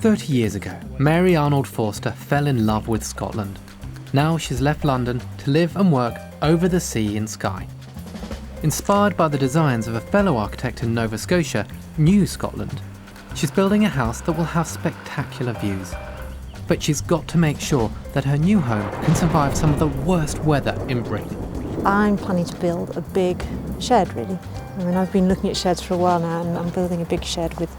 30 years ago, Mary Arnold Forster fell in love with Scotland. Now she's left London to live and work over the sea in Skye. Inspired by the designs of a fellow architect in Nova Scotia, New Scotland, she's building a house that will have spectacular views. But she's got to make sure that her new home can survive some of the worst weather in Britain. I'm planning to build a big shed, really. I mean, I've been looking at sheds for a while now, and I'm building a big shed with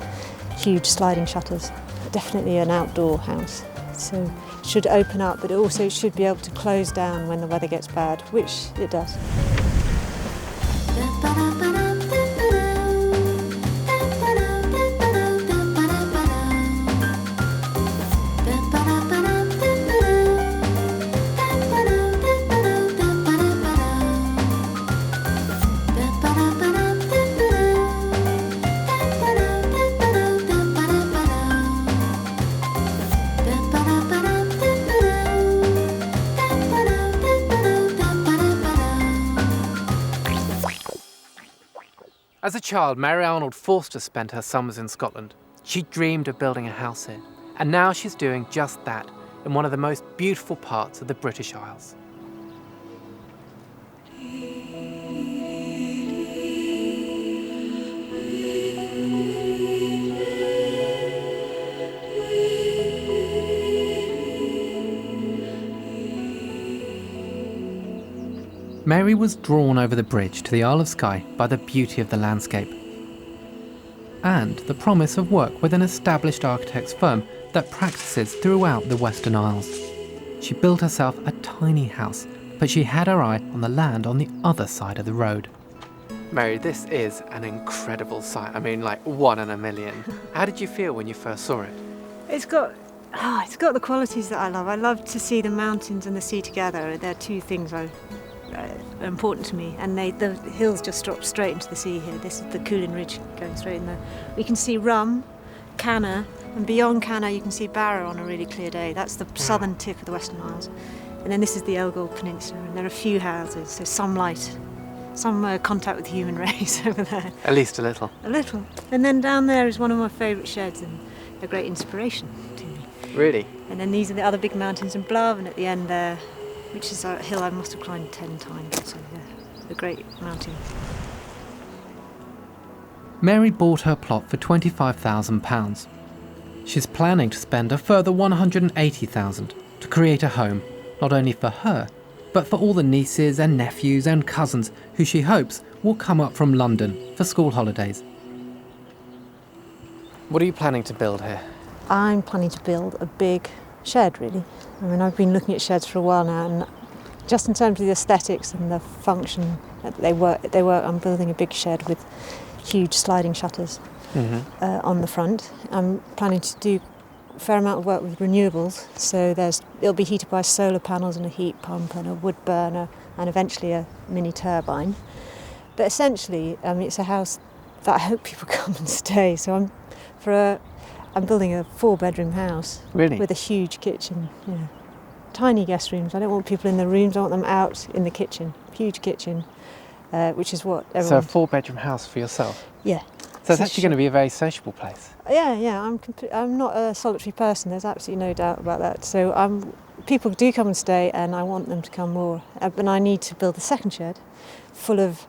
huge sliding shutters. Definitely an outdoor house. So it should open up, but it also should be able to close down when the weather gets bad, which it does. As a child, Mary Arnold Forster spent her summers in Scotland. She dreamed of building a house here, and now she's doing just that in one of the most beautiful parts of the British Isles. Mary was drawn over the bridge to the Isle of Skye by the beauty of the landscape and the promise of work with an established architect's firm that practices throughout the Western Isles. She built herself a tiny house, but she had her eye on the land on the other side of the road. Mary, this is an incredible sight. I mean, like 1 in a million. How did you feel when you first saw it? It's got the qualities that I love. I love to see the mountains and the sea together. They're two things are important to me, and the hills just drop straight into the sea here. This is the Coolin Ridge going straight in there. We can see Rum, Canna, and beyond Canna you can see Barrow on a really clear day. That's the southern tip of the Western Isles. And then this is the Elgol Peninsula, and there are a few houses, so some light, some contact with the human race over there. At least a little. A little. And then down there is one of my favourite sheds and a great inspiration to me. Really? And then these are the other big mountains in Blav, and at the end there, which is a hill I must have climbed 10 times, so yeah, a great mountain. Mary bought her plot for £25,000. She's planning to spend a further £180,000 to create a home, not only for her, but for all the nieces and nephews and cousins who she hopes will come up from London for school holidays. What are you planning to build here? I'm planning to build a big shed, really. I mean, I've been looking at sheds for a while now, and just in terms of the aesthetics and the function, they work. I'm building a big shed with huge sliding shutters on the front. I'm planning to do a fair amount of work with renewables, so it'll be heated by solar panels and a heat pump and a wood burner and eventually a mini turbine. But essentially, it's a house that I hope people come and stay. So I'm building a 4-bedroom house. Really? With a huge kitchen, tiny guest rooms. I don't want people in the rooms, I want them out in the kitchen. Huge kitchen, which is what everyone... So a 4-bedroom house for yourself? Yeah. So it's actually going to be a very sociable place? Yeah. I'm not a solitary person, there's absolutely no doubt about that. So people do come and stay, and I want them to come more. But I need to build a second shed full of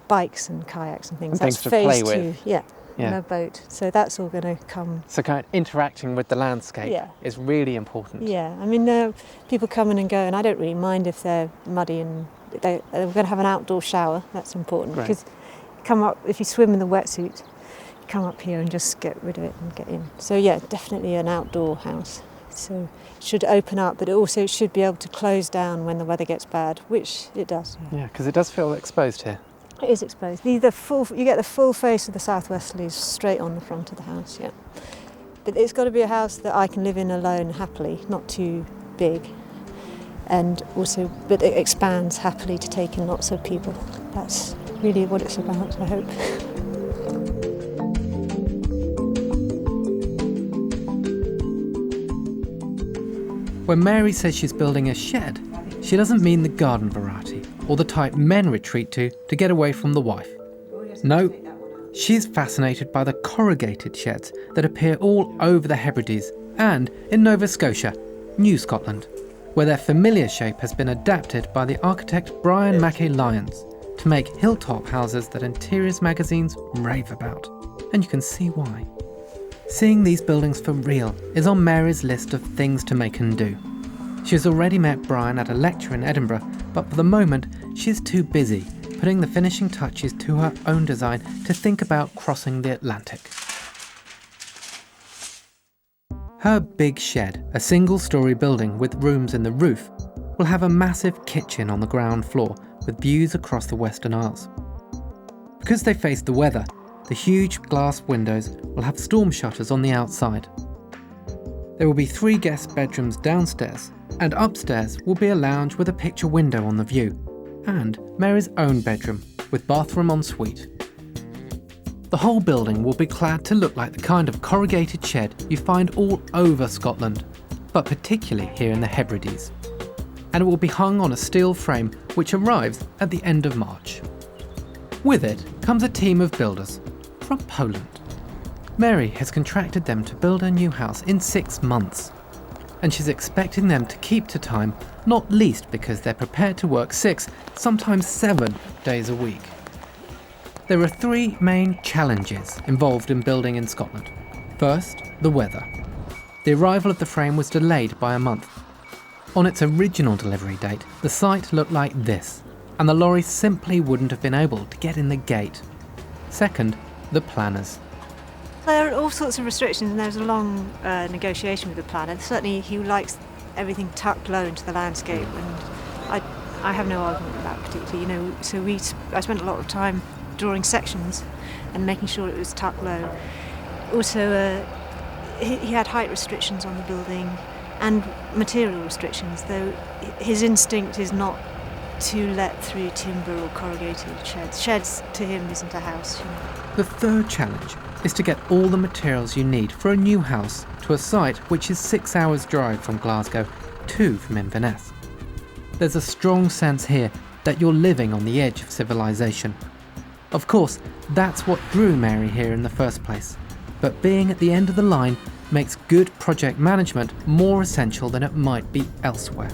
bikes and kayaks and things. And That's things to phase play 2. with. Yeah. And a boat. So that's all going to come. So kind of interacting with the landscape is really important. Yeah, I mean, people come in and go, and I don't really mind if they're muddy, and they're going to have an outdoor shower. That's important, because if you swim in the wetsuit, you come up here and just get rid of it and get in. So yeah, definitely an outdoor house. So it should open up, but it also should be able to close down when the weather gets bad, which it does. Yeah, because it does feel exposed here. It is exposed. You get the full face of the southwesterlies straight on the front of the house, yeah. But it's got to be a house that I can live in alone happily, not too big. And also, but it expands happily to take in lots of people. That's really what it's about, I hope. When Mary says she's building a shed, she doesn't mean the garden variety or the type men retreat to get away from the wife. No, She's fascinated by the corrugated sheds that appear all over the Hebrides and in Nova Scotia, New Scotland, where their familiar shape has been adapted by the architect Brian Mackay Lyons to make hilltop houses that interiors magazines rave about. And you can see why. Seeing these buildings for real is on Mary's list of things to make and do. She has already met Brian at a lecture in Edinburgh, but for the moment she's too busy putting the finishing touches to her own design to think about crossing the Atlantic. Her big shed, a single-storey building with rooms in the roof, will have a massive kitchen on the ground floor with views across the Western Isles. Because they face the weather, the huge glass windows will have storm shutters on the outside. There will be 3 guest bedrooms downstairs, and upstairs will be a lounge with a picture window on the view, and Mary's own bedroom with bathroom en suite. The whole building will be clad to look like the kind of corrugated shed you find all over Scotland, but particularly here in the Hebrides. And it will be hung on a steel frame which arrives at the end of March. With it comes a team of builders from Poland. Mary has contracted them to build a new house in 6 months, and she's expecting them to keep to time, not least because they're prepared to work 6, sometimes 7 days a week. There are 3 main challenges involved in building in Scotland. First, the weather. The arrival of the frame was delayed by a month. On its original delivery date, the site looked like this, and the lorry simply wouldn't have been able to get in the gate. Second, the planners. There are all sorts of restrictions, and there's a long negotiation with the planner. Certainly he likes everything tucked low into the landscape, and I have no argument with that particularly. So I spent a lot of time drawing sections and making sure it was tucked low. Also, he had height restrictions on the building and material restrictions, though his instinct is not to let through timber or corrugated sheds. Sheds to him isn't a house. The third challenge is to get all the materials you need for a new house to a site which is 6 hours drive from Glasgow, 2 from Inverness. There's a strong sense here that you're living on the edge of civilization. Of course, that's what drew Mary here in the first place, but being at the end of the line makes good project management more essential than it might be elsewhere.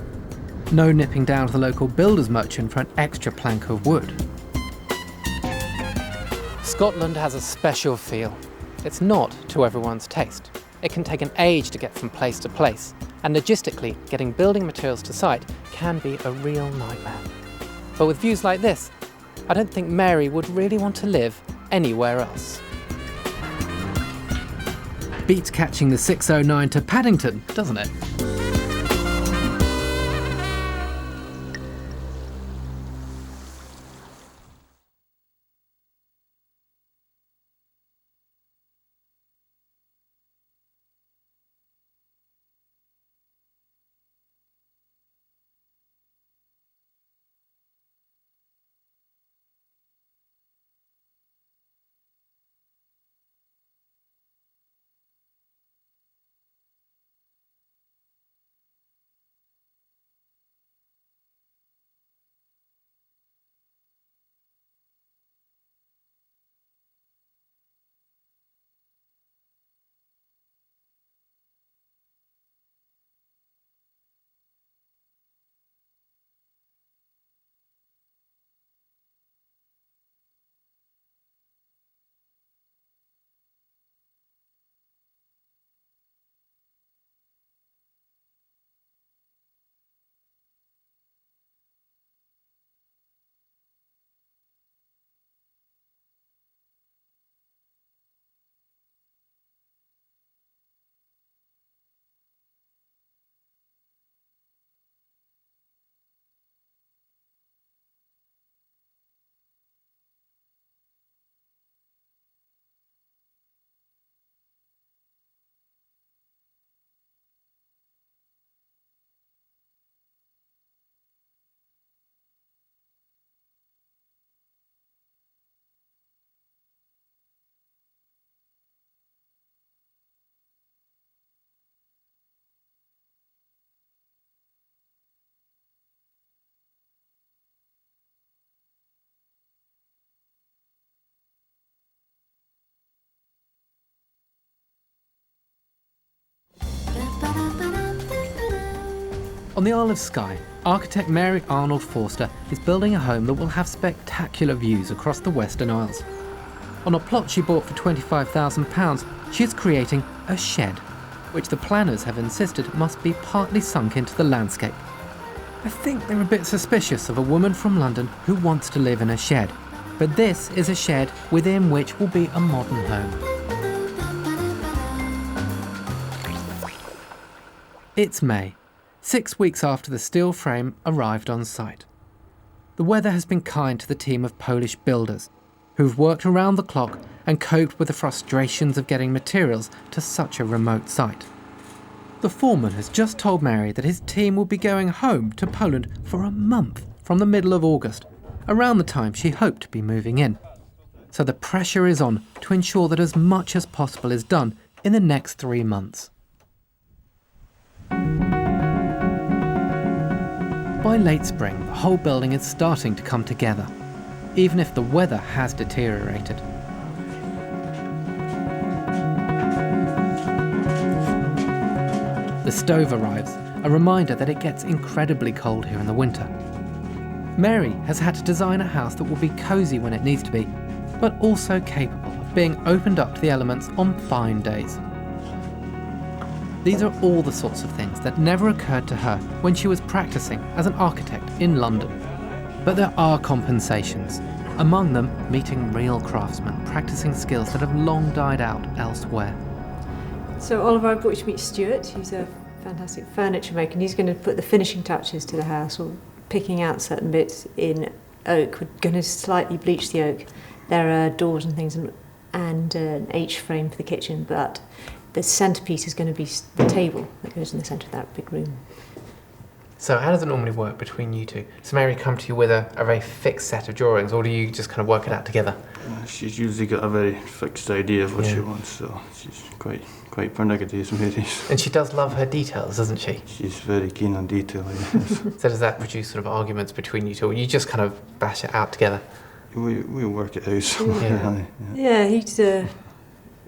No nipping down to the local builder's merchant for an extra plank of wood. Scotland has a special feel. It's not to everyone's taste. It can take an age to get from place to place, and logistically, getting building materials to site can be a real nightmare. But with views like this, I don't think Mary would really want to live anywhere else. Beats catching the 609 to Paddington, doesn't it? On the Isle of Skye, architect Mary Arnold Forster is building a home that will have spectacular views across the Western Isles. On a plot she bought for £25,000, she is creating a shed, which the planners have insisted must be partly sunk into the landscape. I think they're a bit suspicious of a woman from London who wants to live in a shed, but this is a shed within which will be a modern home. It's May, 6 weeks after the steel frame arrived on site. The weather has been kind to the team of Polish builders, who've worked around the clock and coped with the frustrations of getting materials to such a remote site. The foreman has just told Mary that his team will be going home to Poland for a month from the middle of August, around the time she hoped to be moving in. So the pressure is on to ensure that as much as possible is done in the next 3 months. By late spring, the whole building is starting to come together, even if the weather has deteriorated. The stove arrives, a reminder that it gets incredibly cold here in the winter. Mary has had to design a house that will be cosy when it needs to be, but also capable of being opened up to the elements on fine days. These are all the sorts of things that never occurred to her when she was practicing as an architect in London. But there are compensations, among them meeting real craftsmen practicing skills that have long died out elsewhere. So Oliver, I brought you to meet Stuart. He's a fantastic furniture maker, and he's going to put the finishing touches to the house, or picking out certain bits in oak. We're going to slightly bleach the oak. There are doors and things and an H-frame for the kitchen, but the centrepiece is going to be the table that goes in the centre of that big room. So how does it normally work between you two? Does Mary come to you with a very fixed set of drawings, or do you just kind of work it out together? She's usually got a very fixed idea of what she wants, so she's quite pernickety, Mary. And she does love her details, doesn't she? She's very keen on detail, yes. So does that produce sort of arguments between you two, or you just kind of bash it out together? We'll work it out somehow. Yeah, he's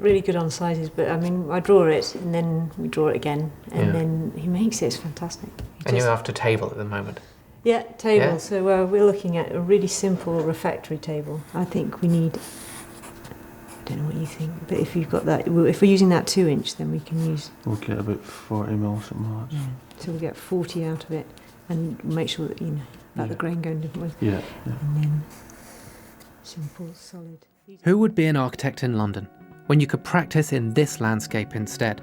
really good on sizes, but I mean, I draw it and then we draw it again, and then he makes it. It's fantastic. And you're after table at the moment? Yeah, table. Yeah. So we're looking at a really simple refectory table. I think we need, I don't know what you think, but if you've got that, if we're using that 2-inch, then we can use... We'll get about 40 mil, something like that. So we'll get 40 out of it, and make sure that, about the grain going different ways. Yeah. And then simple, solid. Who would be an architect in London when you could practice in this landscape instead?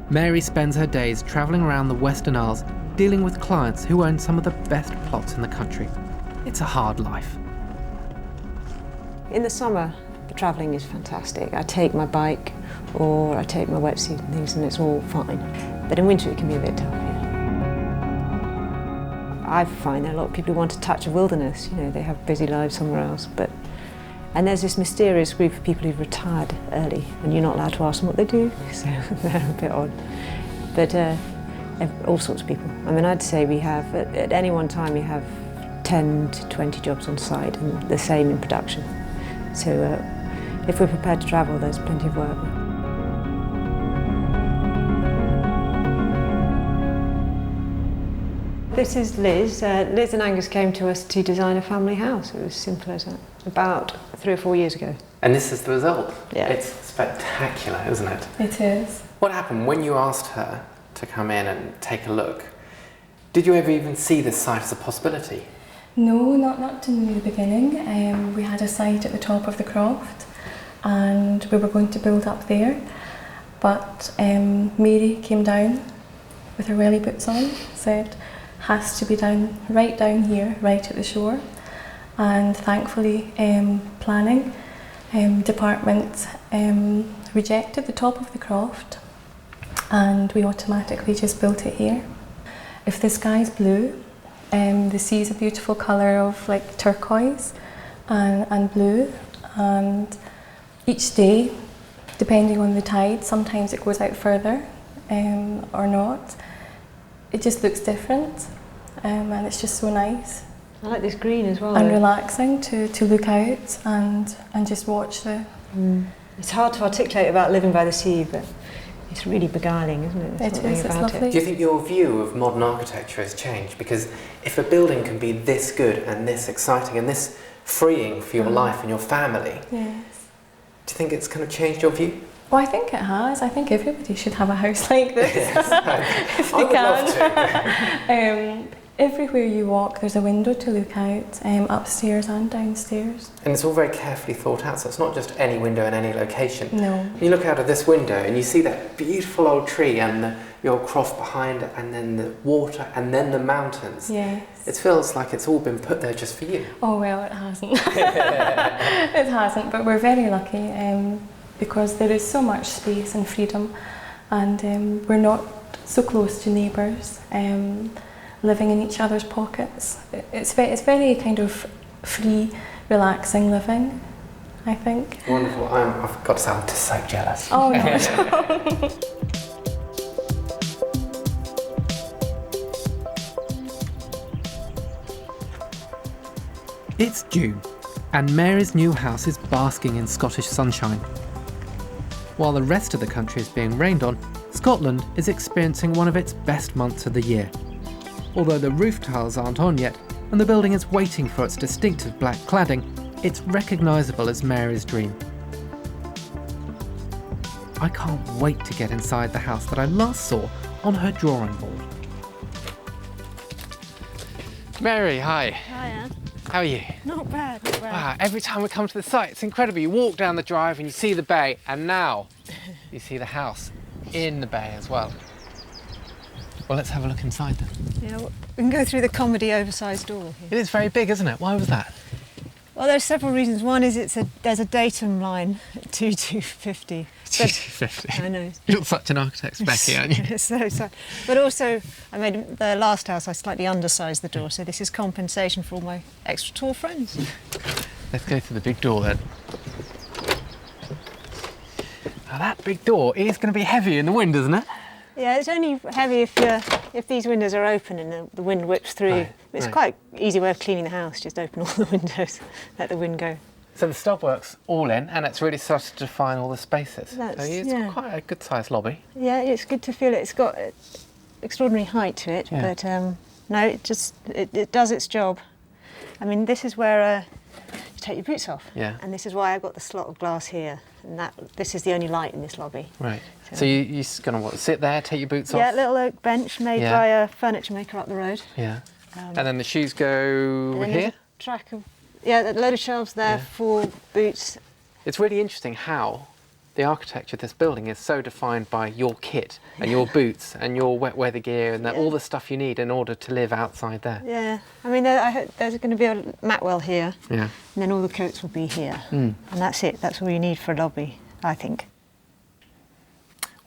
Mary spends her days travelling around the Western Isles, dealing with clients who own some of the best plots in the country. It's a hard life. In the summer, the travelling is fantastic. I take my bike or I take my wetsuit and things, and it's all fine. But in winter it can be a bit tough, I find there are a lot of people who want a touch of wilderness. They have busy lives somewhere else, and there's this mysterious group of people who've retired early, and you're not allowed to ask them what they do, so they're a bit odd. But all sorts of people. I mean, I'd say we have, at any one time, we have 10 to 20 jobs on site, and the same in production. So if we're prepared to travel, there's plenty of work. This is Liz. Liz and Angus came to us to design a family house. It was simple as that, about 3 or 4 years ago. And this is the result. Yeah. It's spectacular, isn't it? It is. What happened when you asked her to come in and take a look? Did you ever even see this site as a possibility? No, not in the beginning. We had a site at the top of the croft and we were going to build up there. But Mary came down with her welly boots on, said, has to be right down here, right at the shore. And thankfully, planning department rejected the top of the croft, and we automatically just built it here. If the sky's blue, the sea's a beautiful colour of like turquoise and blue, and each day, depending on the tide, sometimes it goes out further or not. It just looks different, and it's just so nice. I like this green as well. And relaxing to look out and just watch the... It's hard to articulate about living by the sea, but it's really beguiling, isn't it? It is, it's lovely. Do you think your view of modern architecture has changed? Because if a building can be this good and this exciting and this freeing for your life and your family, Yes. do you think it's kind of changed your view? Well, I think it has. I think everybody should have a house like this. If they I would can. love to. Everywhere you walk, there's a window to look out, upstairs and downstairs. And it's all very carefully thought out, so it's not just any window in any location. No. You look out of this window and you see that beautiful old tree and the old croft behind it, and then the water and then the mountains. Yes. It feels like it's all been put there just for you. Oh, well, it hasn't. It hasn't, but we're very lucky because there is so much space and freedom, and we're not so close to neighbours. Living in each other's pockets. It's very kind of free, relaxing living, I think. Wonderful. I've got to say, I'm just so jealous. Oh, no. It's June, and Mary's new house is basking in Scottish sunshine. While the rest of the country is being rained on, Scotland is experiencing one of its best months of the year. Although the roof tiles aren't on yet, and the building is waiting for its distinctive black cladding, it's recognisable as Mary's dream. I can't wait to get inside the house that I last saw on her drawing board. Mary, hi. Hiya. How are you? Not bad, not bad. Wow, every time we come to the site, it's incredible. You walk down the drive and you see the bay, and now you see the house in the bay as well. Well, let's have a look inside then. Yeah, we can go through the comedy oversized door here. It is very big, isn't it? Why was that? Well, there's several reasons. One is there's a datum line at 2250. 250. I know. You're such an architect's Becky, aren't you? so. But also, I made the last house, I slightly undersized the door, so this is compensation for all my extra tall friends. Let's go to the big door then. Now that big door is going to be heavy in the wind, isn't it? Yeah, it's only heavy if these windows are open and the wind whips through. Right, It's right. quite easy way of cleaning the house, just open all the windows, let the wind go. So the stubwork's all in, and it's really started to define all the spaces. So That's- it's yeah. quite a good-sized lobby. Yeah, it's good to feel it. It's got extraordinary height to it, Yeah. but no, it does its job. I mean, this is where you take your boots off. Yeah. And this is why I've got the slot of glass here, and this is the only light in this lobby. Right. So you're just going to sit there, take your boots off? Yeah, little oak bench made Yeah. by a furniture maker up the road. Yeah. Um, And then the shoes go And then there's here? a track of, a load of shelves there Yeah. for boots. It's really interesting how the architecture of this building is so defined by your kit and your boots and your wet weather gear and all the stuff you need in order to live outside there. Yeah, I mean, there's going to be a mat well here, Yeah. and then all the coats will be here. And that's it. That's all you need for a lobby, I think.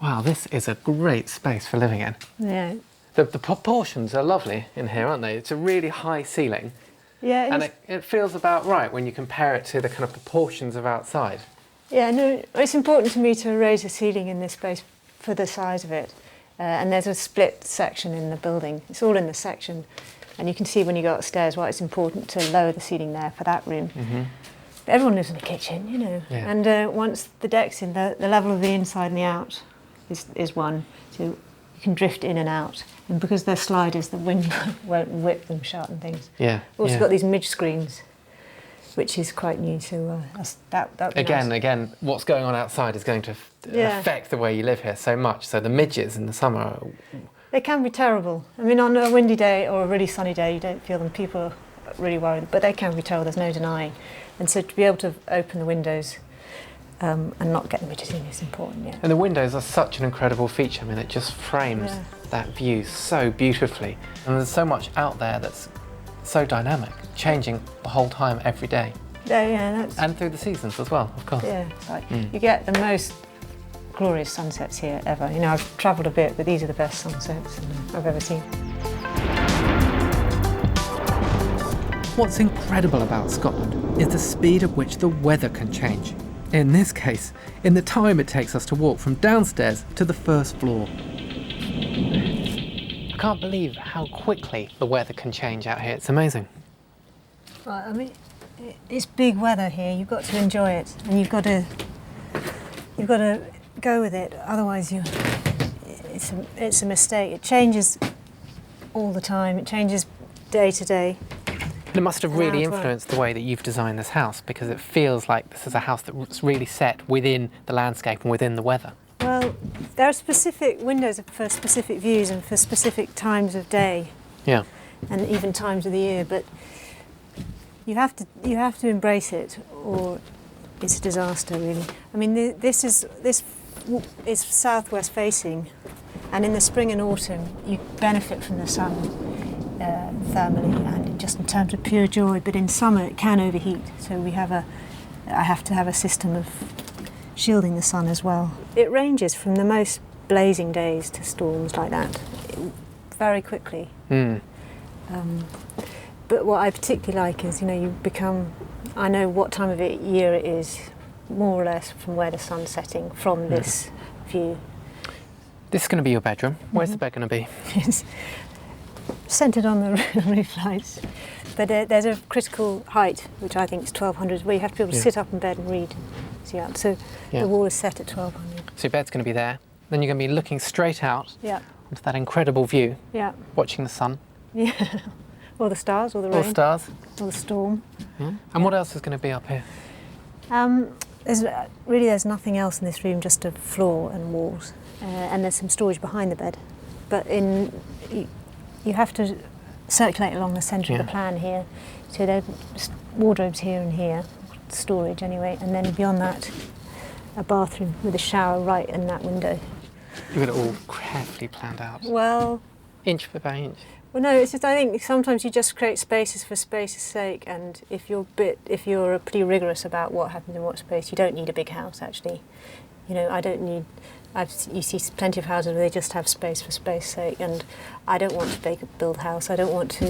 Wow, this is a great space for living in. Yeah. The proportions are lovely in here, aren't they? It's a really high ceiling, Yeah, and it feels about right when you compare it to the kind of proportions of outside. Yeah, no, it's important to me to raise the ceiling in this space for the size of it. And there's a split section in the building. It's all in the section. And you can see when you go upstairs why it's important to lower the ceiling there for that room. Mm-hmm. But everyone lives in a kitchen, you know. Yeah. And once the deck's in, the level of the inside and the out is one. So you can drift in and out. And because they're sliders, the wind won't whip them shut and things. Yeah. We've also yeah. got these midge screens, which is quite new, so that'd be nice. Again, what's going on outside is going to Yeah. affect the way you live here so much. So the midges in the summer are They can be terrible. I mean, on a windy day or a really sunny day, you don't feel them. People are really worried, but they can be terrible, there's no denying. And so to be able to open the windows and not get the midges in is important, yeah. And the windows are such an incredible feature. I mean, it just frames that view so beautifully. And there's so much out there that's so dynamic, changing the whole time, every day. Yeah, that's, And through the seasons as well, of course. yeah. It's like, you get the most glorious sunsets here ever. You know, I've travelled a bit, but these are the best sunsets I've ever seen. What's incredible about Scotland is the speed at which the weather can change. In this case, in the time it takes us to walk from downstairs to the first floor. I can't believe how quickly the weather can change out here. It's amazing. Right, I mean, it's big weather here. You've got to enjoy it, and you've got to go with it. Otherwise, it's a mistake. It changes all the time. It changes day to day. And it must have really Wow, right. influenced the way that you've designed this house, because it feels like this is a house that's really set within the landscape and within the weather. Well, there are specific windows for specific views and for specific times of day Yeah. and even times of the year, but you have to embrace it, or it's a disaster, really. I mean, this is southwest facing, and in the spring and autumn you benefit from the sun thermally and just in terms of pure joy. But in summer it can overheat, so I have to have a system of shielding the sun as well. It ranges from the most blazing days to storms like that very quickly. But what I particularly like is, I know what time of year it is, more or less from where the sun's setting from this view. This is going to be your bedroom. Where's the bed going to be? It's centred on the roof lights. But there's a critical height, which I think is 1200, where you have to be able to sit up in bed and read. So the wall is set at 1200. So your bed's going to be there. Then you're going to be looking straight out Yeah. onto that incredible view, Yeah. watching the sun. Yeah. Or the stars, or the rain. Or stars. Or the storm. And what else is going to be up here? There's nothing else in this room, just a floor and walls. And there's some storage behind the bed. But you have to circulate along the centre of the plan here. So there are wardrobes here and here, storage anyway, and then beyond that, a bathroom with a shower right in that window. You've got it all carefully planned out. Well, inch by inch. Well, no, it's just, I think sometimes you just create spaces for space's sake, and if you're pretty rigorous about what happens in what space, you don't need a big house, actually. You see plenty of houses where they just have space for space's sake, and I don't want to build a house. I want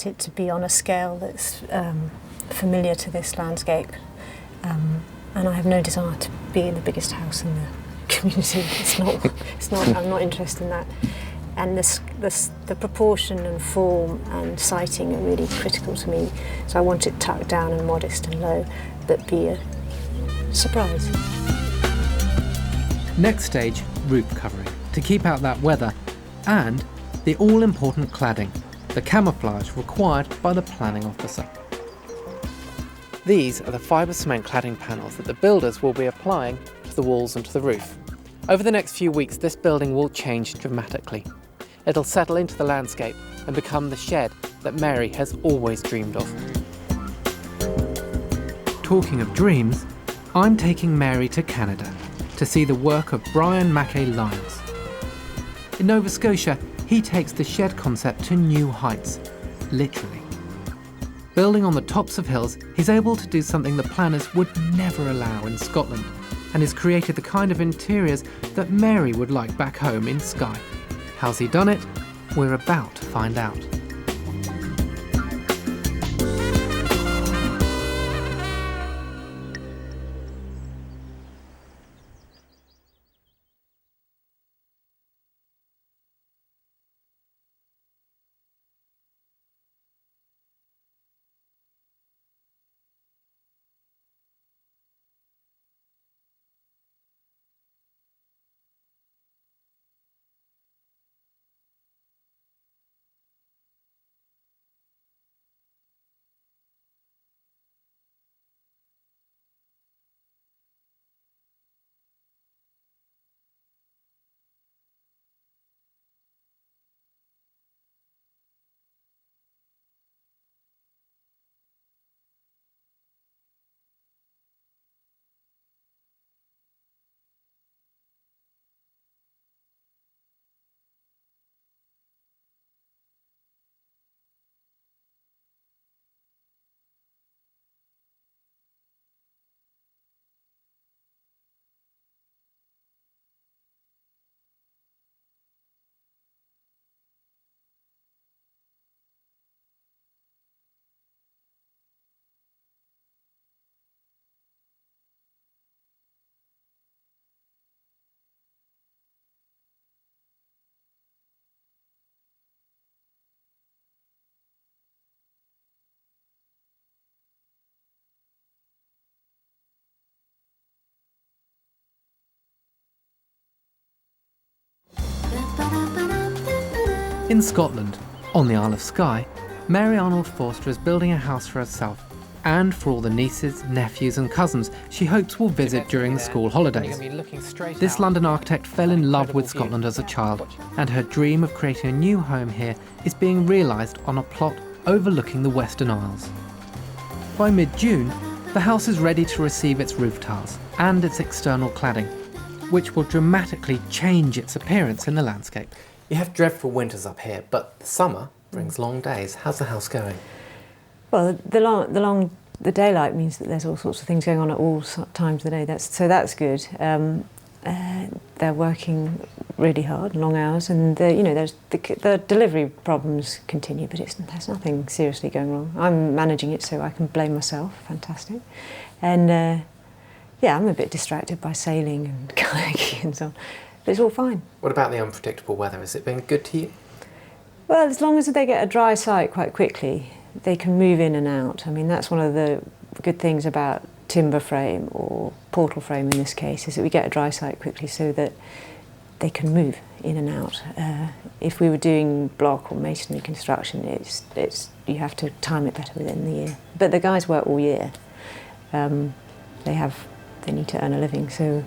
it to be on a scale that's familiar to this landscape, and I have no desire to be in the biggest house in the community. It's not. I'm not interested in that. And the proportion and form and sighting are really critical to me. So I want it tucked down and modest and low, but be a surprise. Next stage, roof covering, to keep out that weather, and the all-important cladding, the camouflage required by the planning officer. These are the fibre cement cladding panels that the builders will be applying to the walls and to the roof. Over the next few weeks, this building will change dramatically. It'll settle into the landscape and become the shed that Mary has always dreamed of. Talking of dreams, I'm taking Mary to Canada to see the work of Brian Mackay Lyons. In Nova Scotia, he takes the shed concept to new heights, literally. Building on the tops of hills, he's able to do something that planners would never allow in Scotland, and has created the kind of interiors that Mary would like back home in Skye. How's he done it? We're about to find out. In Scotland, on the Isle of Skye, Mary Arnold Forster is building a house for herself and for all the nieces, nephews and cousins she hopes will visit during the school holidays. This London architect fell in love with Scotland as a child, and her dream of creating a new home here is being realised on a plot overlooking the Western Isles. By mid-June, the house is ready to receive its roof tiles and its external cladding, which will dramatically change its appearance in the landscape. You have dreadful winters up here, but the summer brings long days. How's the house going? Well, the daylight means that there's all sorts of things going on at all times of the day. That's good. They're working really hard, long hours, and there's the delivery problems continue, but there's nothing seriously going wrong. I'm managing it, so I can blame myself. Fantastic, and yeah, I'm a bit distracted by sailing and kayaking and so on, but it's all fine. What about the unpredictable weather? Has it been good to you? Well, as long as they get a dry site quite quickly, they can move in and out. I mean, that's one of the good things about timber frame or portal frame in this case, is that we get a dry site quickly so that they can move in and out. If we were doing block or masonry construction, you have to time it better within the year. But the guys work all year. They need to earn a living, so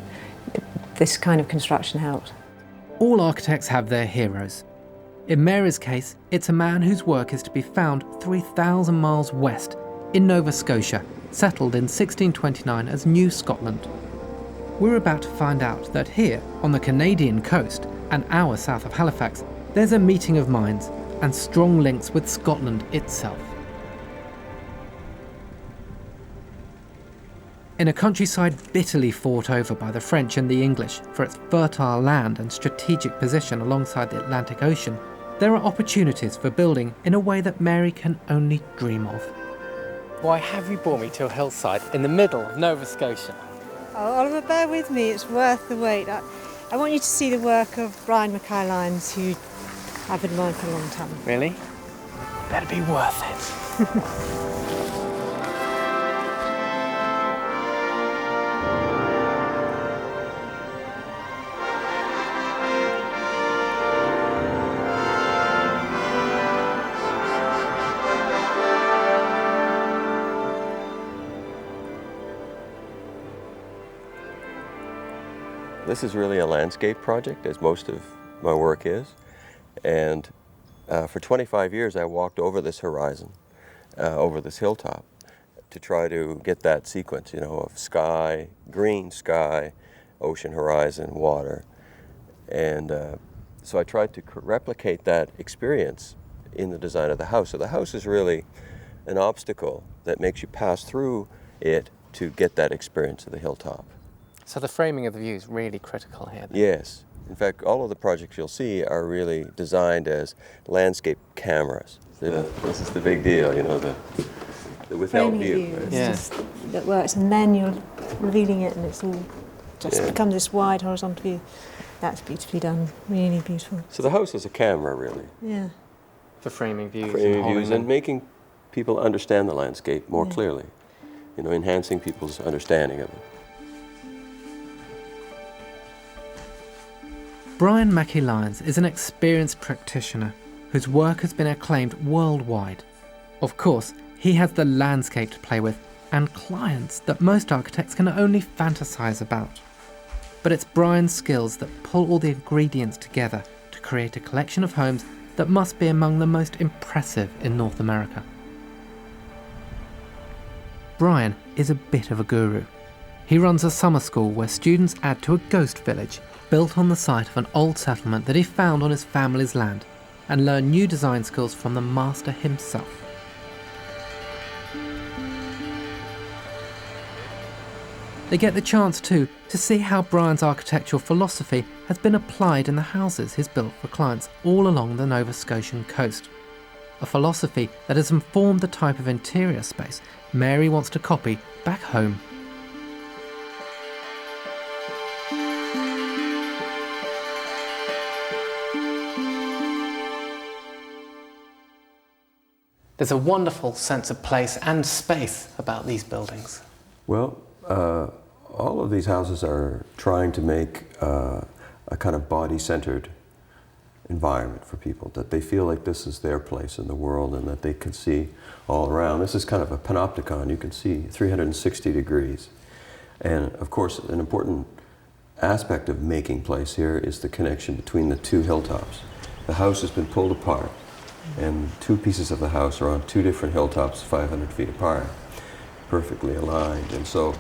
this kind of construction helps. All architects have their heroes. In Mary's case, it's a man whose work is to be found 3,000 miles west in Nova Scotia, settled in 1629 as New Scotland. We're about to find out that here, on the Canadian coast, an hour south of Halifax, there's a meeting of minds and strong links with Scotland itself. In a countryside bitterly fought over by the French and the English for its fertile land and strategic position alongside the Atlantic Ocean, there are opportunities for building in a way that Mary can only dream of. Why have you brought me to a hillside in the middle of Nova Scotia? Oh, Oliver, bear with me, it's worth the wait. I want you to see the work of Brian Mackay-Lyons, who I've admired for a long time. Really? Better be worth it. This is really a landscape project, as most of my work is. And for 25 years I walked over this horizon, over this hilltop, to try to get that sequence, of sky, green sky, ocean horizon, water. And so I tried to replicate that experience in the design of the house. So the house is really an obstacle that makes you pass through it to get that experience of the hilltop. So the framing of the view is really critical here, then. Yes. In fact, all of the projects you'll see are really designed as landscape cameras. This is the big deal, the without view. Right? Just, that works, and then you're revealing it and it's all just becomes this wide horizontal view. That's beautifully done, really beautiful. So the house is a camera, really. Yeah. For framing views. Framing views and making people understand the landscape more clearly. Enhancing people's understanding of it. Brian Mackay-Lyons is an experienced practitioner whose work has been acclaimed worldwide. Of course, he has the landscape to play with and clients that most architects can only fantasize about. But it's Brian's skills that pull all the ingredients together to create a collection of homes that must be among the most impressive in North America. Brian is a bit of a guru. He runs a summer school where students add to a ghost village built on the site of an old settlement that he found on his family's land and learn new design skills from the master himself. They get the chance too to see how Brian's architectural philosophy has been applied in the houses he's built for clients all along the Nova Scotian coast. A philosophy that has informed the type of interior space Mary wants to copy back home. There's a wonderful sense of place and space about these buildings. Well, all of these houses are trying to make a kind of body-centered environment for people, that they feel like this is their place in the world and that they can see all around. This is kind of a panopticon. You can see 360 degrees. And of course, an important aspect of making place here is the connection between the two hilltops. The house has been pulled apart, and two pieces of the house are on two different hilltops 500 feet apart, perfectly aligned. And so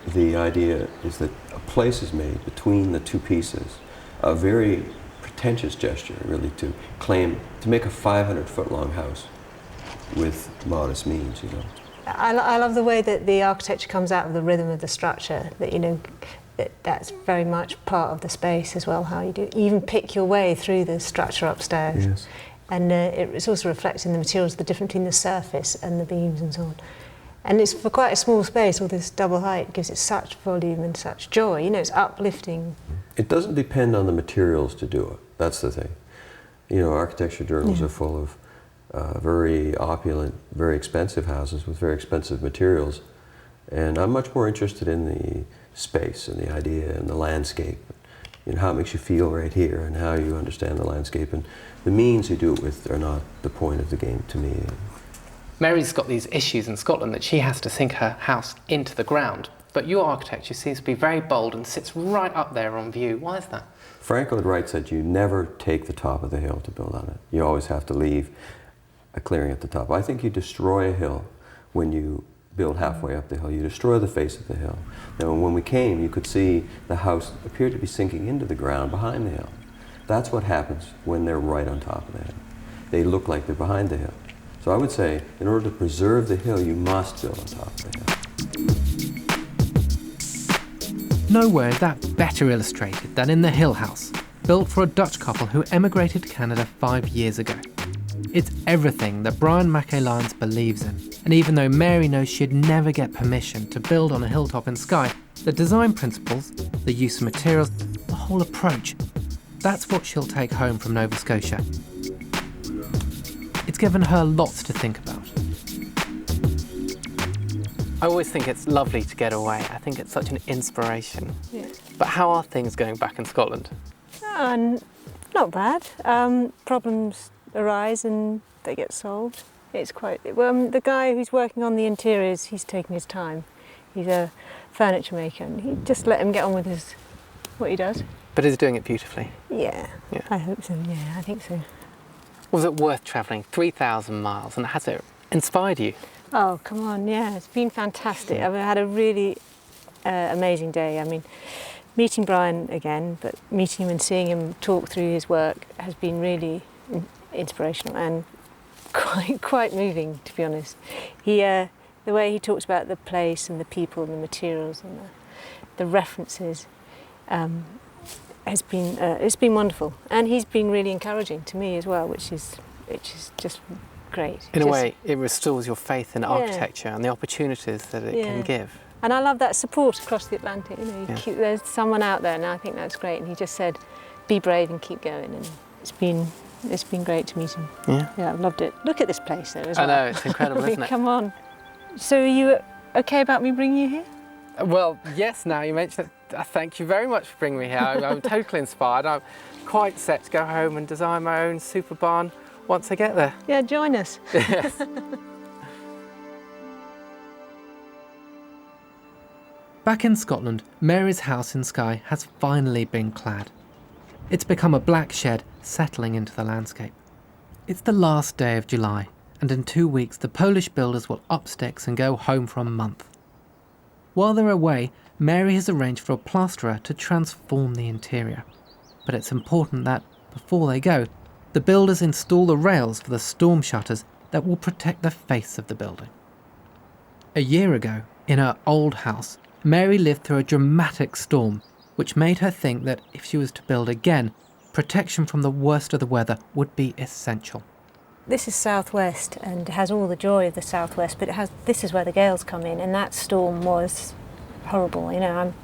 the idea is that a place is made between the two pieces, a very pretentious gesture, really, to make a 500-foot long house with modest means, you know. I love the way that the architecture comes out of the rhythm of the structure, that, you know, that's very much part of the space as well, how you do even pick your way through the structure upstairs. Yes. And it's also reflecting the materials, the difference between the surface and the beams and so on. And it's for quite a small space, all this double height gives it such volume and such joy. You know, it's uplifting. It doesn't depend on the materials to do it. That's the thing. You know, architecture journals are full of very opulent, very expensive houses with very expensive materials. And I'm much more interested in the space and the idea and the landscape. You know, how it makes you feel right here and how you understand the landscape. And the means you do it with are not the point of the game to me. Mary's got these issues in Scotland that she has to sink her house into the ground. But your architecture seems to be very bold and sits right up there on view. Why is that? Frank Lloyd Wright said you never take the top of the hill to build on it. You always have to leave a clearing at the top. I think you destroy a hill when you build halfway up the hill. You destroy the face of the hill. Now, when we came, you could see the house appeared to be sinking into the ground behind the hill. That's what happens when they're right on top of the hill. They look like they're behind the hill. So I would say, in order to preserve the hill, you must build on top of the hill. Nowhere is that better illustrated than in the Hill House, built for a Dutch couple who emigrated to Canada 5 years ago. It's everything that Brian Mackay Lyons believes in, and even though Mary knows she'd never get permission to build on a hilltop in Skye, the design principles, the use of materials, the whole approach, that's what she'll take home from Nova Scotia. It's given her lots to think about. I always think it's lovely to get away. I think it's such an inspiration. Yeah. But how are things going back in Scotland? Not bad. Problems arise and they get solved. It's quite... the guy who's working on the interiors, he's taking his time. He's a furniture maker and he just let him get on with what he does. But he's doing it beautifully. Yeah, Yeah. I hope so. Yeah, I think so. Was it worth travelling 3,000 miles and has it inspired you? Oh, come on, yeah, it's been fantastic. I've had a really amazing day. I mean, meeting Brian again, but meeting him and seeing him talk through his work has been really inspirational and quite moving, to be honest. The way he talks about the place and the people and the materials and the references has been it's been wonderful, and he's been really encouraging to me as well, which is just great. In a way, it restores your faith in architecture and the opportunities that it can give. And I love that support across the Atlantic. You know, Yeah. there's someone out there, and I think that's great. And he just said, "Be brave and keep going." And it's been great to meet him. Yeah, I've loved it. Look at this place, though. As I well. know, it's incredible, isn't it? Come on. So, are you okay about me bringing you here? Well, yes. Now you mention it, thank you very much for bringing me here. I'm totally inspired. I'm quite set to go home and design my own super barn once I get there. Yeah, join us. Yes. Back in Scotland, Mary's house in Skye has finally been clad. It's become a black shed settling into the landscape. It's the last day of July, and in 2 weeks the Polish builders will up sticks and go home for a month. While they're away, Mary has arranged for a plasterer to transform the interior. But it's important that, before they go, the builders install the rails for the storm shutters that will protect the face of the building. A year ago, in her old house, Mary lived through a dramatic storm, which made her think that if she was to build again, protection from the worst of the weather would be essential. This is southwest and it has all the joy of the southwest, but this is where the gales come in, and that storm was horrible. You know, I'm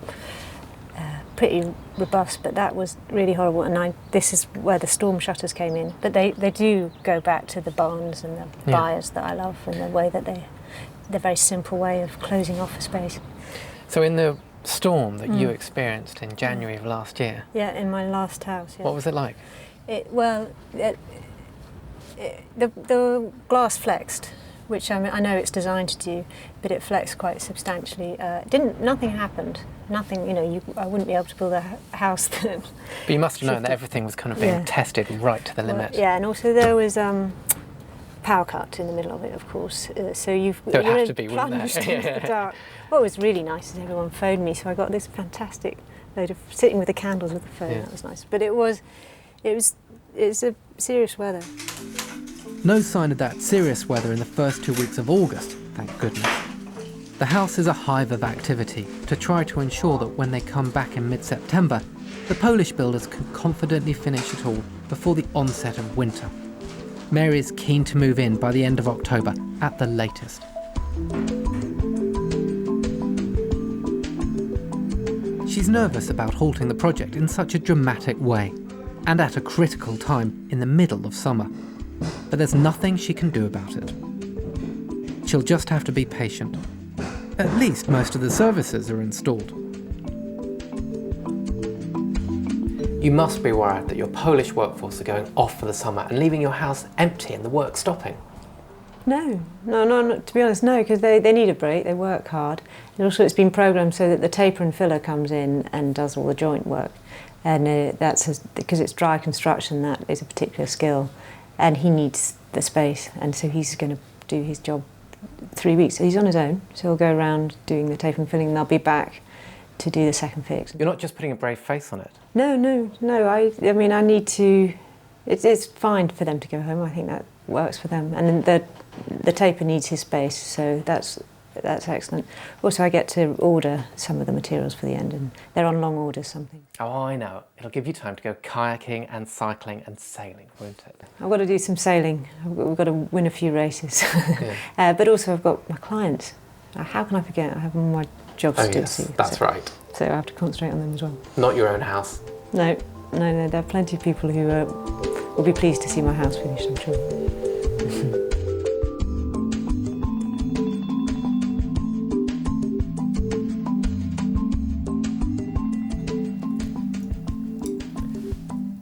pretty robust, but that was really horrible. And this is where the storm shutters came in. But they do go back to the barns and the byres that I love, and the way that the very simple way of closing off a space. So in the storm that you experienced in January of last year, Yeah, in my last house. Yeah. what was it like? The glass flexed, which I know it's designed to do, but it flexed quite substantially. Nothing happened. Nothing, I wouldn't be able to build a house then. But you must have known that everything was kind of being tested right to the limit. Yeah, and also there was power cut in the middle of it, of course. So you're have to be, wouldn't there? plunged into the dark. What was really nice is everyone phoned me, so I got this fantastic load of sitting with the candles with the phone. Yeah. That was nice. But it's a serious weather. No sign of that serious weather in the first 2 weeks of August, thank goodness. The house is a hive of activity to try to ensure that when they come back in mid-September, the Polish builders can confidently finish it all before the onset of winter. Mary is keen to move in by the end of October at the latest. She's nervous about halting the project in such a dramatic way, and at a critical time in the middle of summer. But there's nothing she can do about it. She'll just have to be patient. At least most of the services are installed. You must be worried that your Polish workforce are going off for the summer and leaving your house empty and the work stopping. No, to be honest, no, because they need a break, they work hard. And also it's been programmed so that the taper and filler comes in and does all the joint work. And because it's dry construction, that is a particular skill. And he needs the space, and so he's going to do his job 3 weeks. So he's on his own, so he'll go around doing the tape and filling, and they'll be back to do the second fix. You're not just putting a brave face on it. No. I mean, I need to. It's fine for them to go home. I think that works for them, and the taper needs his space, so that's excellent. Also, I get to order some of the materials for the end, and they're on long orders. Something. Oh, I know. It'll give you time to go kayaking and cycling and sailing, won't it? I've got to do some sailing. We've got to win a few races. But also I've got my clients. How can I forget? I have my jobs to do. That's right. So I have to concentrate on them as well. Not your own house. No. There are plenty of people who will be pleased to see my house finished, I'm sure.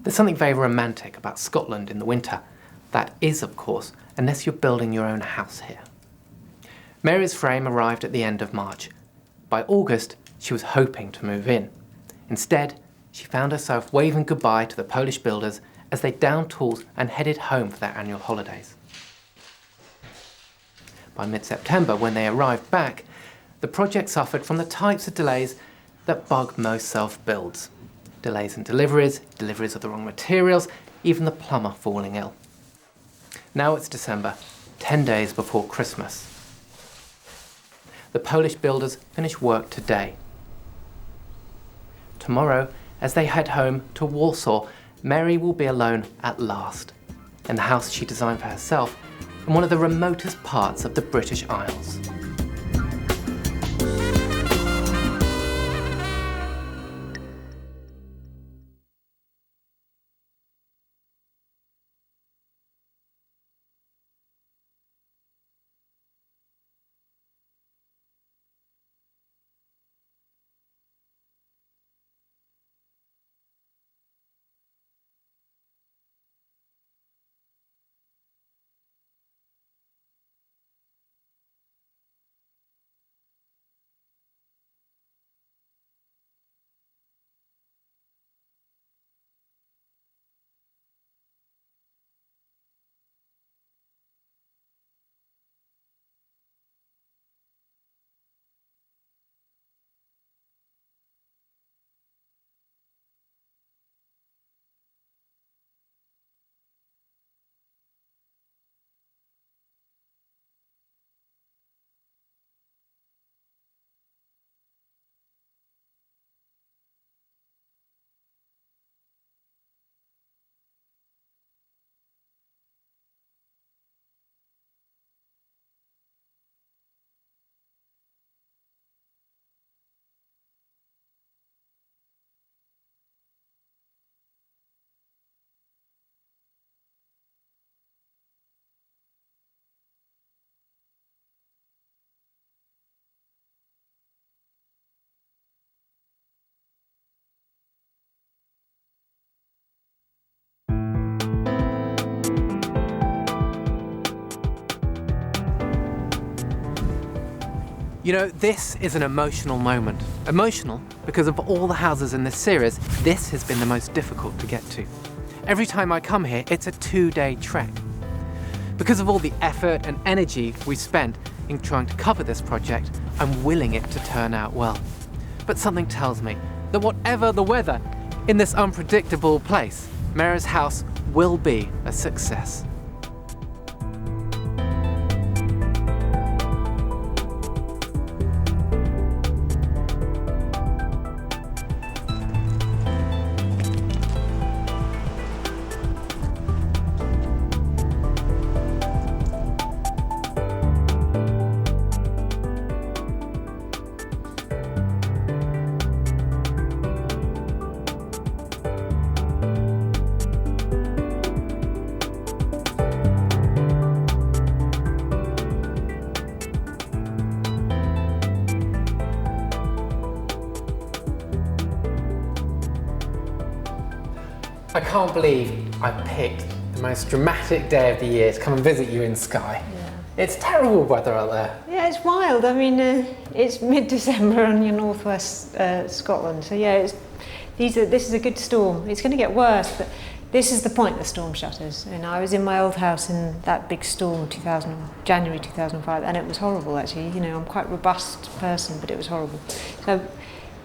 There's something very romantic about Scotland in the winter. That is, of course, unless you're building your own house here. Mary's frame arrived at the end of March. By August, she was hoping to move in. Instead, she found herself waving goodbye to the Polish builders as they downed tools and headed home for their annual holidays. By mid-September, when they arrived back, the project suffered from the types of delays that bug most self-builds. Delays in deliveries of the wrong materials, even the plumber falling ill. Now it's December, 10 days before Christmas. The Polish builders finish work today. Tomorrow, as they head home to Warsaw, Mary will be alone at last, in the house she designed for herself in one of the remotest parts of the British Isles. You know, this is an emotional moment. Emotional because of all the houses in this series, this has been the most difficult to get to. Every time I come here, it's a 2-day trek. Because of all the effort and energy we spent in trying to cover this project, I'm willing it to turn out well. But something tells me that whatever the weather in this unpredictable place, Mary's house will be a success. I can't believe I picked the most dramatic day of the year to come and visit you in Skye. Yeah. It's terrible weather out there. Yeah, it's wild. I mean, it's mid-December on your northwest Scotland, so yeah, this is a good storm. It's going to get worse, but this is the point, the storm shutters. And I was in my old house in that big storm, January 2005, and it was horrible actually. You know, I'm quite a robust person, but it was horrible. So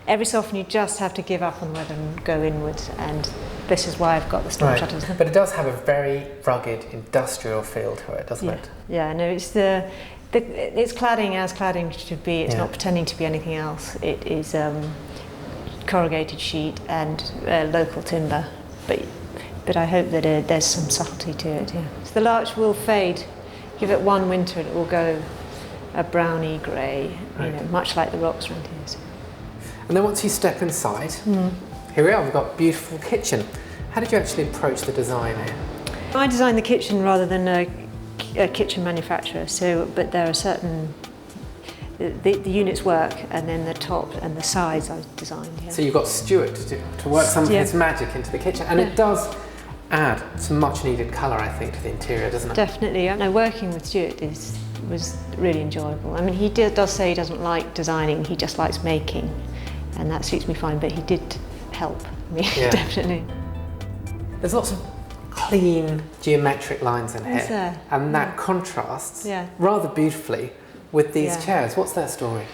every so often you just have to give up on the weather and go inwards, and this is why I've got the storm shutters. But it does have a very rugged industrial feel to it, doesn't it? Yeah, no, it's it's cladding as cladding should be. It's not pretending to be anything else. It is corrugated sheet and local timber, but I hope that there's some subtlety to it. Yeah. So the larch will fade. Give it one winter, it will go a browny grey, you know, much like the rocks around here. So. And then once you step inside, here we are, we've got a beautiful kitchen. How did you actually approach the design here? I designed the kitchen rather than a kitchen manufacturer, but there are certain, the units work, and then the top and the sides I designed. Yeah. So you've got Stuart to work some of his magic into the kitchen, and it does add some much needed colour, I think, to the interior, doesn't it? Definitely. No, working with Stuart was really enjoyable. I mean, he does say he doesn't like designing, he just likes making. And that suits me fine, but he did help me, definitely. There's lots of clean geometric lines in here, there? And that contrasts rather beautifully with these chairs. What's their story?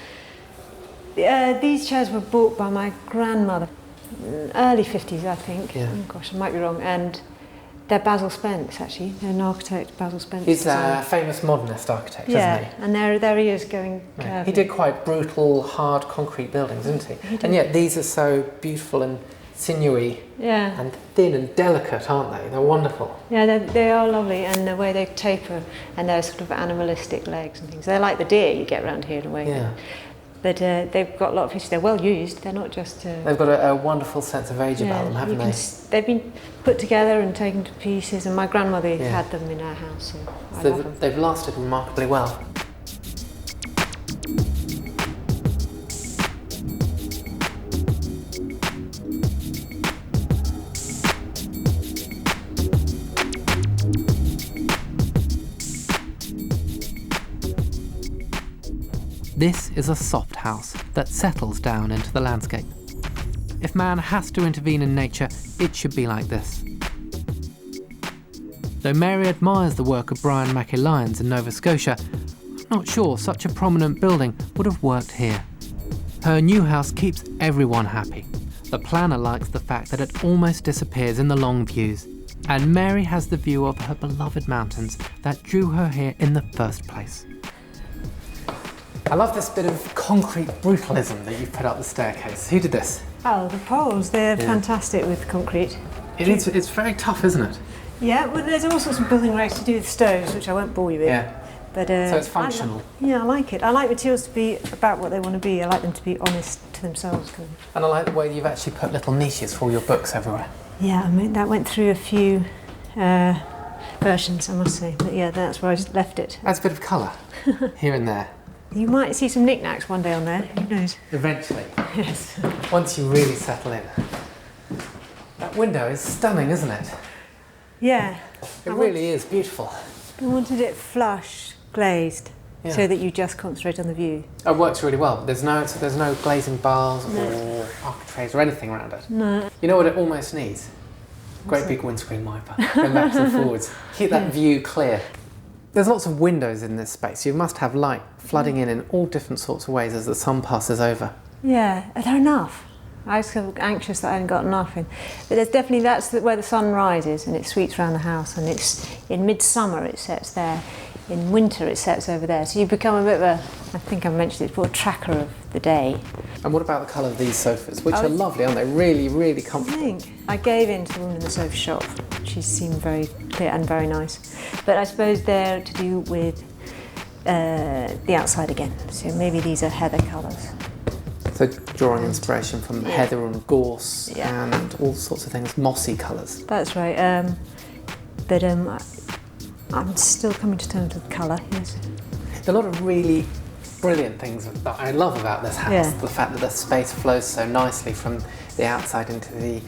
These chairs were bought by my grandmother, early 50s, I think. Yeah. Oh gosh, I might be wrong. And they're Basil Spence, actually. They're an architect, Basil Spence. He's a famous modernist architect, isn't he? And there he is going curvy. He did quite brutal, hard concrete buildings, didn't he? And yet these are so beautiful and sinewy and thin and delicate, aren't they? They're wonderful. Yeah, they are lovely, and the way they taper, and they're sort of animalistic legs and things. They're like the deer you get around here in a way. Yeah. But they've got a lot of history. They're well used. They're not just... They've got a wonderful sense of age about them, haven't they? They've been put together and taken to pieces, and my grandmother had them in her house, so I love them. They've lasted remarkably well. This is a soft house that settles down into the landscape. If man has to intervene in nature, it should be like this. Though Mary admires the work of Brian Mackay Lyons in Nova Scotia, I'm not sure such a prominent building would have worked here. Her new house keeps everyone happy. The planner likes the fact that it almost disappears in the long views, and Mary has the view of her beloved mountains that drew her here in the first place. I love this bit of concrete brutalism that you've put up the staircase. Who did this? Oh, the poles, they're fantastic with concrete. It's very tough, isn't it? Yeah, well, there's all sorts of building regs to do with stoves, which I won't bore you with. Yeah. But, so it's functional. I like it. I like materials to be about what they want to be. I like them to be honest to themselves. And I like the way you've actually put little niches for all your books everywhere. Yeah, I mean, that went through a few versions, I must say. But yeah, that's where I just left it. Adds a bit of colour here and there. You might see some knickknacks one day on there, who knows? Eventually. Yes. Once you really settle in. That window is stunning, isn't it? Yeah. It really is beautiful. I wanted it flush, glazed. so that you just concentrate on the view. It works really well. There's no glazing bars or architraves or anything around it. No. You know what it almost needs? Great big windscreen wiper, going backwards and forwards. Keep that view clear. There's lots of windows in this space. You must have light flooding in all different sorts of ways as the sun passes over. Yeah, are there enough? I was so anxious that I hadn't got enough in. But there's definitely, that's where the sun rises and it sweeps around the house, and it's in midsummer it sets there. In winter it sets over there. So you become a bit of a, I think I mentioned it before, a tracker of the day. And what about the colour of these sofas, which are lovely, aren't they? Really, really I comfortable. think I gave in to the woman in the sofa shop. She seemed very clear and very nice. But I suppose they're to do with the outside again. So maybe these are heather colours. So drawing inspiration from heather and gorse and all sorts of things, mossy colours. That's right. I'm still coming to terms with colour, yes. There are a lot of really brilliant things that I love about this house. Yeah. The fact that the space flows so nicely from the outside into the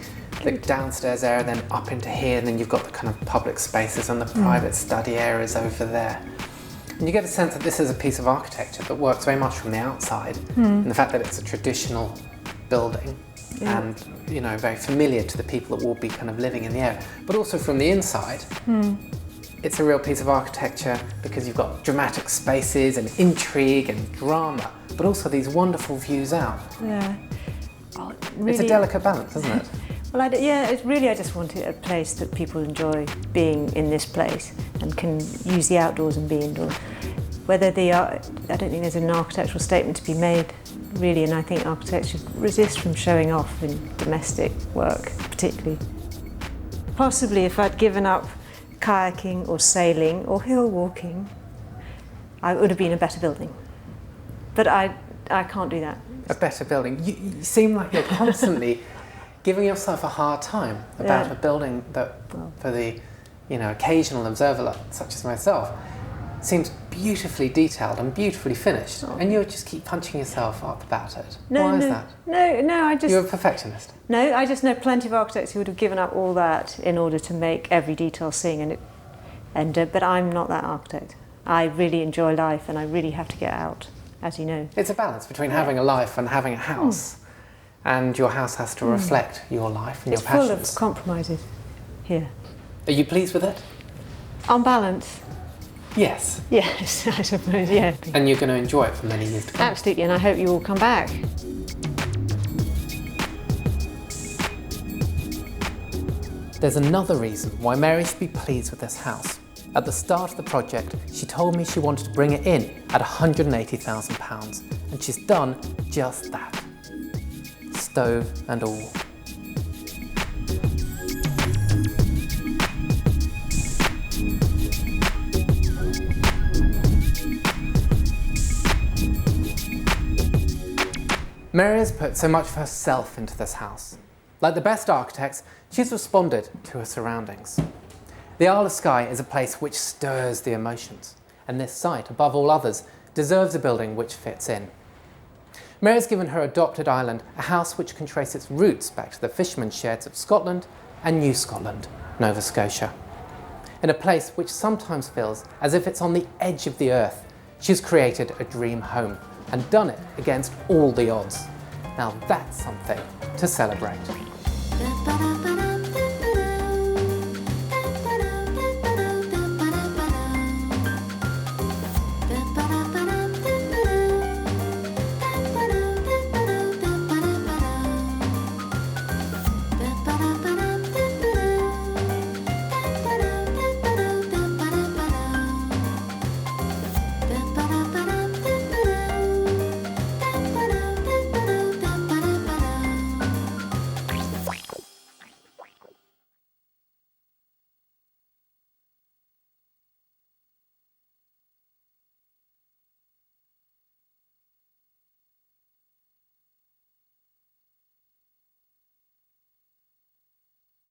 downstairs area, then up into here, and then you've got the kind of public spaces and the private study areas over there. And you get a sense that this is a piece of architecture that works very much from the outside, and the fact that it's a traditional building and, you know, very familiar to the people that will be kind of living in the area. But also from the inside, it's a real piece of architecture because you've got dramatic spaces and intrigue and drama, but also these wonderful views out. Yeah. Oh, really, It's a delicate balance, isn't it? Well, it's really, I just wanted a place that people enjoy being in this place and can use the outdoors and be indoors. Whether they are, I don't think there's an architectural statement to be made, really, and I think architects should resist from showing off in domestic work, particularly. Possibly if I'd given up kayaking or sailing or hill walking, I would have been a better building. But I can't do that. A better building. You seem like you're constantly giving yourself a hard time about a building that, for the occasional observer such as myself, seems beautifully detailed and beautifully finished, and you just keep punching yourself up about it. Why is that? No, You're a perfectionist. No, I just know plenty of architects who would have given up all that in order to make every detail sing, but I'm not that architect. I really enjoy life, and I really have to get out, as you know. It's a balance between having a life and having a house, and your house has to reflect your life and your passions. It's full of compromises here. Are you pleased with it? On balance. Yes. Yes, I suppose, yeah. And you're going to enjoy it for many years to come. Absolutely, and I hope you all come back. There's another reason why Mary should be pleased with this house. At the start of the project, she told me she wanted to bring it in at £180,000, and she's done just that. Stove and all. Mary has put so much of herself into this house. Like the best architects, she's responded to her surroundings. The Isle of Skye is a place which stirs the emotions, and this site, above all others, deserves a building which fits in. Mary's given her adopted island a house which can trace its roots back to the fishermen's sheds of Scotland and New Scotland, Nova Scotia. In a place which sometimes feels as if it's on the edge of the earth, she's created a dream home and done it against all the odds. Now that's something to celebrate.